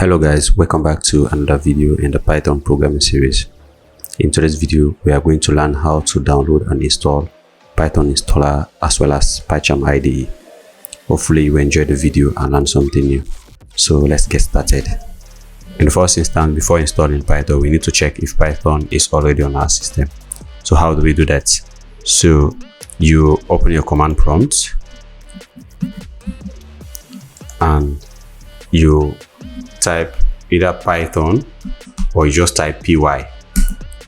Hello guys, welcome back to another video in the Python programming series. In today's video, we are going to learn how to download and install Python installer as well as PyCharm IDE. Hopefully you enjoyed the video and learned something new. So let's get started. In the first instance, before installing Python, we need to check if Python is already on our system. So how do we do that? So you open your command prompt and you type either Python or you just type py.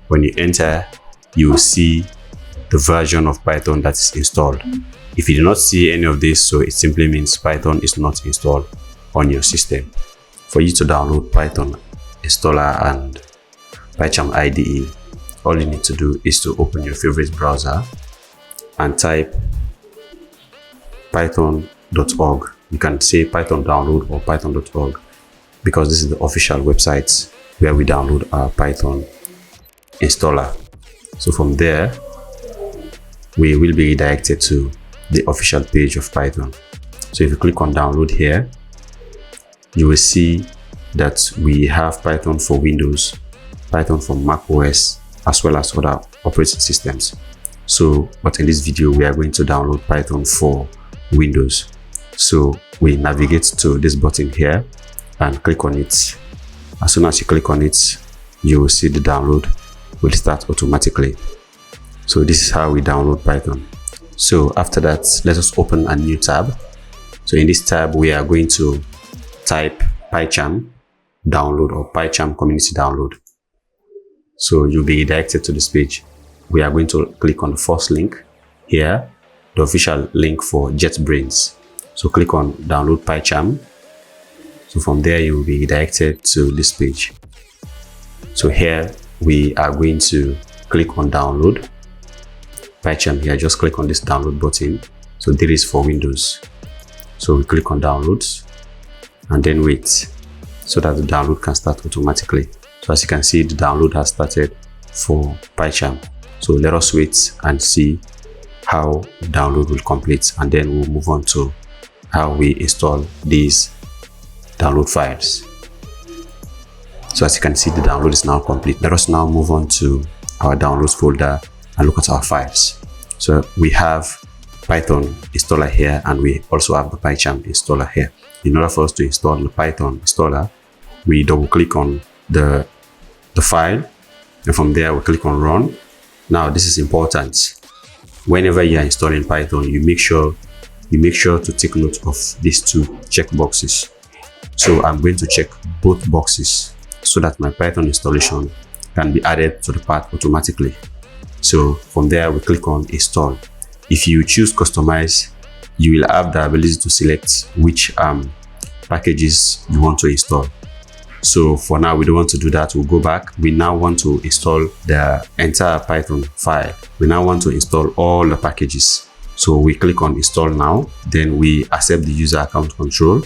When you enter, you will see the version of Python that is installed. If you do not see any of this, so it simply means Python is not installed on your system. For you to download Python installer and PyCharm IDE, all you need to do is to open your favorite browser and type python.org. You can say Python download or python.org because this is the official website where we download our Python installer. So from there, we will be redirected to the official page of Python. So if you click on download here, you will see that we have Python for Windows, Python for Mac OS, as well as other operating systems. So, but in this video, we are going to download Python for Windows. So we navigate to this button here and click on it. As soon as you click on it, you will see the download will start automatically. So this is how we download Python. So after that, let us open a new tab. So in this tab, we are going to type PyCharm download or PyCharm community download. So you'll be redirected to this page. We are going to click on the first link here, the official link for JetBrains. So click on download PyCharm. So from there, you will be redirected to this page. So here we are going to click on download PyCharm here. Just click on this download button. So this is for Windows. So we click on downloads and then wait so that the download can start automatically. So as you can see, the download has started for PyCharm. So let us wait and see how the download will complete, and then we'll move on to how we install these download files. So as you can see, the download is now complete. Let us now move on to our downloads folder and look at our files. So we have Python installer here, and we also have the PyCharm installer here. In order for us to install the Python installer, we double click on the file, and from there we click on run. Now this is important. Whenever you are installing Python, you make sure to take note of these two checkboxes. So I'm going to check both boxes so that my Python installation can be added to the path automatically. So from there, we click on install. If you choose customize, you will have the ability to select which packages you want to install. So for now, we don't want to do that. We'll go back. We now want to install the entire Python file. We now want to install all the packages. So we click on install now, then we accept the user account control.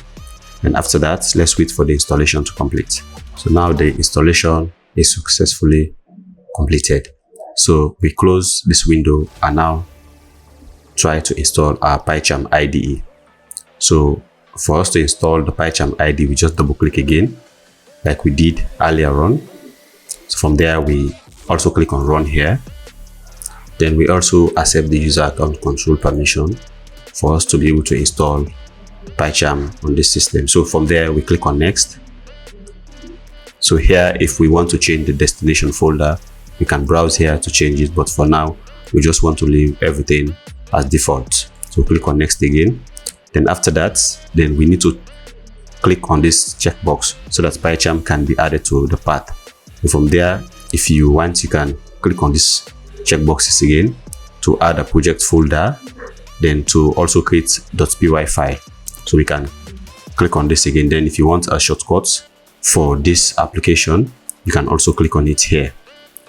And after that, let's wait for the installation to complete. So now the installation is successfully completed. So we close this window and now try to install our PyCharm IDE. So for us to install the PyCharm IDE, we just double click again, like we did earlier on. So from there, we also click on run here. Then we also accept the user account control permission for us to be able to install PyCharm on this system. So from there, we click on next. So here, if we want to change the destination folder, we can browse here to change it. But for now, we just want to leave everything as default. So click on next again. Then after that, then we need to click on this checkbox so that PyCharm can be added to the path. And from there, if you want, you can click on this checkboxes again to add a project folder, then to also create .py file. So we can click on this again. Then if you want a shortcut for this application, you can also click on it here.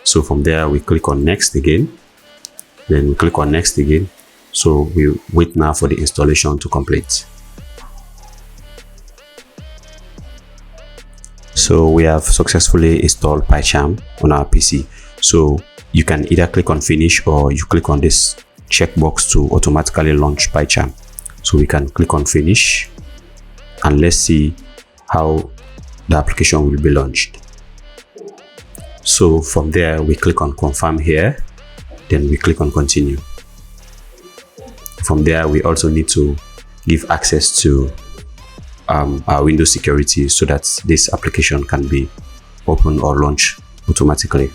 So from there, we click on next again. Then we click on next again. So we wait now for the installation to complete. So we have successfully installed PyCharm on our PC. So you can either click on finish or you click on this checkbox to automatically launch PyCharm. So we can click on finish and let's see how the application will be launched. So from there, we click on confirm here, then we click on continue. From there, we also need to give access to our Windows security so that this application can be opened or launched automatically.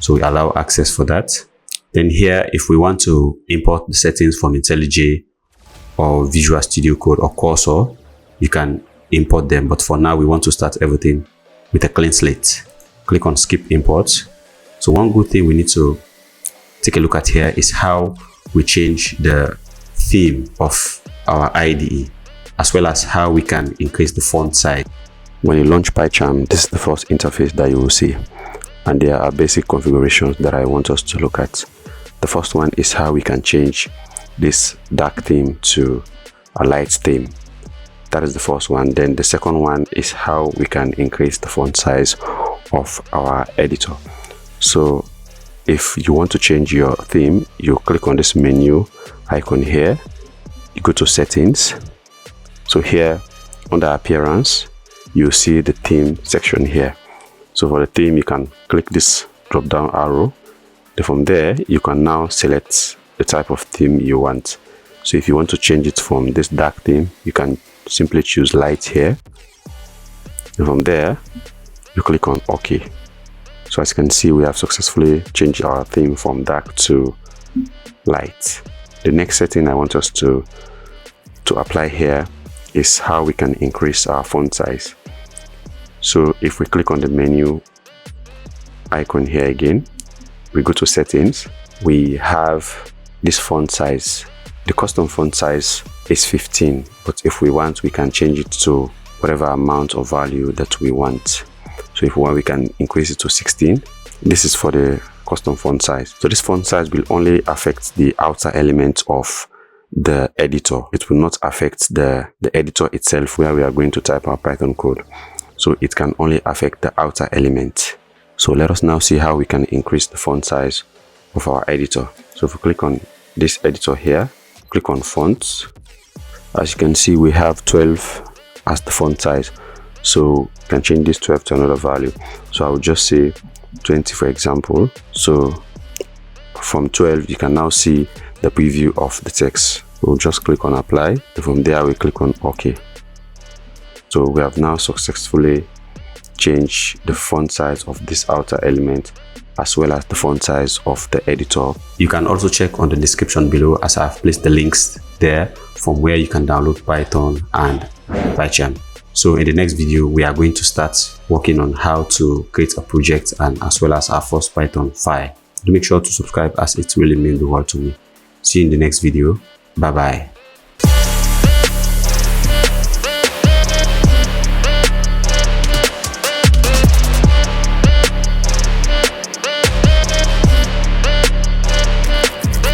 So we allow access for that. Then here, if we want to import the settings from IntelliJ or Visual Studio Code or Cursor, you can import them. But for now, we want to start everything with a clean slate. Click on skip import. So one good thing we need to take a look at here is how we change the theme of our IDE, as well as how we can increase the font size. When you launch PyCharm, this is the first interface that you will see, and there are basic configurations that I want us to look at. The first one is how we can change this dark theme to a light theme. That is the first one. Then the second one is how we can increase the font size of our editor. So if you want to change your theme, you click on this menu icon here, you go to settings. So here under appearance, you see the theme section here. So for the theme, you can click this drop down arrow. Then from there, you can now select the type of theme you want. So if you want to change it from this dark theme, you can simply choose light here. And from there, you click on OK. So as you can see, we have successfully changed our theme from dark to light. The next setting I want us to apply here is how we can increase our font size. So if we click on the menu icon here again, we go to settings, we have this font size. The custom font size is 15, but if we want, we can change it to whatever amount of value that we want. So if we want, we can increase it to 16. This is for the custom font size. So this font size will only affect the outer element of the editor. It will not affect the editor itself where we are going to type our Python code. So it can only affect the outer element. So let us now see how we can increase the font size of our editor. So if we click on this editor here, click on fonts. As you can see, we have 12 as the font size. So you can change this 12 to another value. So I will just say 20 for example. So from 12, you can now see the preview of the text. We'll just click on apply. And from there, we click on OK. So we have now successfully changed the font size of this outer element as well as the font size of the editor. You can also check on the description below as I've placed the links there from where you can download Python and PyCharm. So in the next video, we are going to start working on how to create a project and as well as our first Python file. Do make sure to subscribe as it really means the world to me. See you in the next video. Bye bye.